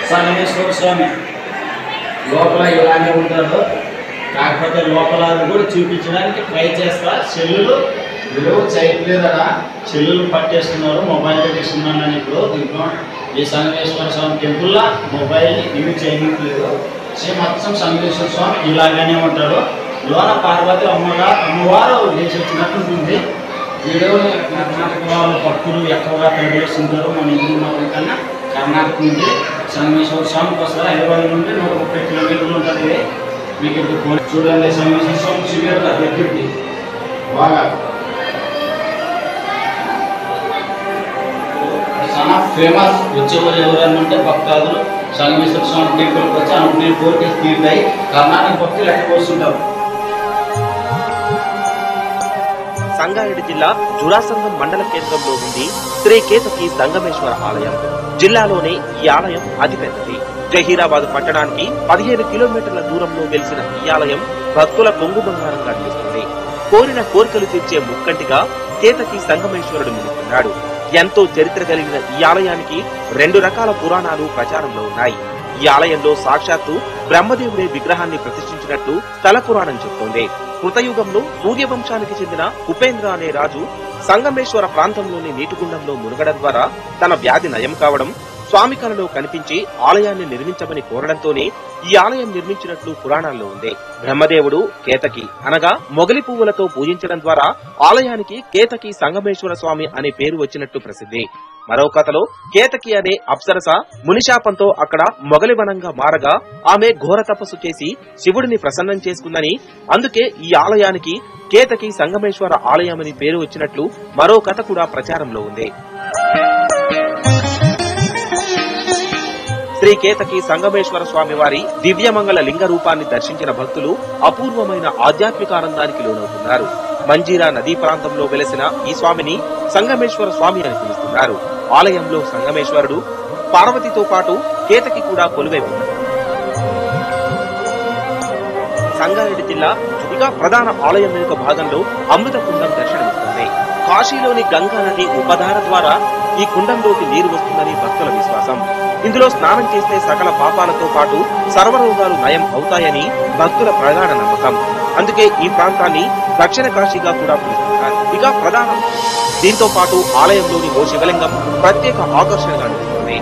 సంగమేశ్వర స్వామి లోపల ఇలానే ఉంటారు. కాకపోతే లోపల కూడా చూపించడానికి ట్రై చేస్తా. సెల్లులు విలువ చేయట్లేదట, సెల్లులు పట్టేస్తున్నారు, మొబైల్ పెట్టేస్తున్నాను అని. ఇప్పుడు దీంట్లో ఈ సంగమేశ్వర స్వామి టెంపుల్లో మొబైల్ని యూజ్ చేయట్లేదు. మొత్తం సంగమేశ్వర స్వామి ఇలాగానే ఉంటాడు. లోన పార్వతి అమ్మవారు లేచి వచ్చినట్టు ఉంటుంది. వీడియోని కర్ణాటక వాళ్ళ భక్తులు ఎక్కువగా ప్రవేశిస్తుంటారు. మన హిందూ మతం కన్నా కర్ణాటక నుండి సంగమేశ్వర స్వామికి వస్తారు. హైదరాబాద్ నుండి 130 కిలోమీటర్లు ఉంటుంది. మీకు ఇప్పుడు చూడండి, సంగమేశ్వర స్వామి శిబిరం దగ్గరికి బాగా చాలా ఫేమస్. వచ్చేవారు ఎవరైనా ఉంటే భక్తాదులు సంగమేశ్వర స్వామి టెంపుల్కి వచ్చి అనుకునే కోరికలు తీరుతాయి. కర్ణాటక భక్తులు ఎక్కడ వస్తుంటారు. సంగారెడ్డి జిల్లా జురాసంగం మండల కేంద్రంలో ఉంది శ్రీ కేతకి సంగమేశ్వర ఆలయం. జిల్లాలోనే ఈ ఆలయం అతిపెద్దది. జహీరాబాద్ పట్టణానికి 15 కిలోమీటర్ల దూరంలో వెలిసిన ఈ ఆలయం భక్తుల కొంగు బంగారంగా నిలుస్తుంది. కోరిన కోరికలు తీర్చే ముక్కంటిగా కేతకి సంగమేశ్వరుడు నిలుస్తున్నాడు. ఎంతో చరిత్ర కలిగిన ఈ ఆలయానికి 2 రకాల పురాణాలు ప్రచారంలో ఉన్నాయి. ఈ ఆలయంలో సాక్షాత్తు బ్రహ్మదేవుడే విగ్రహాన్ని ప్రతిష్ఠించినట్లు స్థల పురాణం చెబుతోంది. కృతయుగంలో సూర్యవంశానికి చెందిన ఉపేంద్ర అనే రాజు సంగమేశ్వర ప్రాంతంలోని నీటిగుండంలో మునగడం ద్వారా తన వ్యాధి నయం కావడం స్వామి కలలో కనిపించి ఆలయాన్ని నిర్మించమని కోరడంతోనే ఈ ఆలయం నిర్మించినట్లు పురాణాల్లో ఉంది. బ్రహ్మదేవుడు కేతకి అనగా మొగలి పువ్వులతో పూజించడం ద్వారా ఆలయానికి కేతకి సంగమేశ్వర స్వామి అనే పేరు వచ్చినట్టు ప్రసిద్ధి. మరో కథలో కేతకి అనే అప్సరస మునిశాపంతో అక్కడ మొగలివనంగా మారగా ఆమె ఘోర తపస్సు చేసి శివుడిని ప్రసన్నం చేసుకుందని, అందుకే ఈ ఆలయానికి కేతకి సంగమేశ్వర ఆలయమని పేరు వచ్చినట్లు మరో కథ కూడా ప్రచారంలో ఉంది. శ్రీ కేతకి సంగమేశ్వర స్వామి వారి దివ్యమంగళ లింగ రూపాన్ని దర్శించిన భక్తులు అపూర్వమైన ఆధ్యాత్మిక ఆనందానికి లోనవుతున్నారు. మంజీరా నదీ ప్రాంతంలో వెలసిన ఈ స్వామిని సంగమేశ్వర స్వామి అని పిలుస్తున్నారు. ఆలయంలో సంగమేశ్వరుడు పార్వతితో పాటు కేతకి కూడా కొలువై ఉన్నారు. సంగారెడ్డి జిల్లా చుటిగా ప్రధాన ఆలయం వెనుక భాగంలో అమృత కుండం దర్శనమిస్తుంది. కాశీలోని గంగా నది ఉపధార ద్వారా ఈ కుండంలోకి నీరు వస్తుందని భక్తుల విశ్వాసం. ఇందులో స్నానం చేస్తే సకల పాపాలతో పాటు సర్వరోగాలు నయం అవుతాయని భక్తుల ప్రగాఢ నమ్మకం. అందుకే ఈ ప్రాంతాన్ని దక్షిణ కాశీగా కూడా పిలుస్తున్నారు. ఇక ప్రధానం దీంతో పాటు ఆలయంలోని ఓ శివలింగం ప్రత్యేక ఆకర్షణగా నిలుస్తుంది.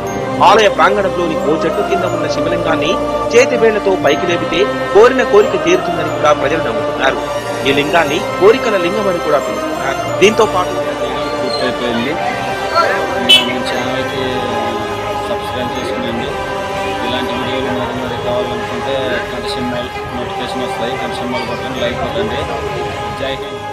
ఆలయ ప్రాంగణంలోని ఓ చెట్టు కింద ఉన్న శివలింగాన్ని చేతి వేళ్లతో పైకి లేపితే కోరిన కోరిక తీరుతుందని కూడా ప్రజలు నమ్ముతున్నారు. ఈ లింగాన్ని కోరికల లింగం అని కూడా పిలుస్తున్నారు. దీంతో పాటు సబ్స్క్రైబ్ చేసుకోండి. ఇలాంటి వీడియోలు మరి కావాలనుకుంటే గంట సింబల్ నోటిఫికేషన్ వస్తాయి. గంట సింబల్ కొట్టండి, లైక్ కొట్టండి. జై హింద్.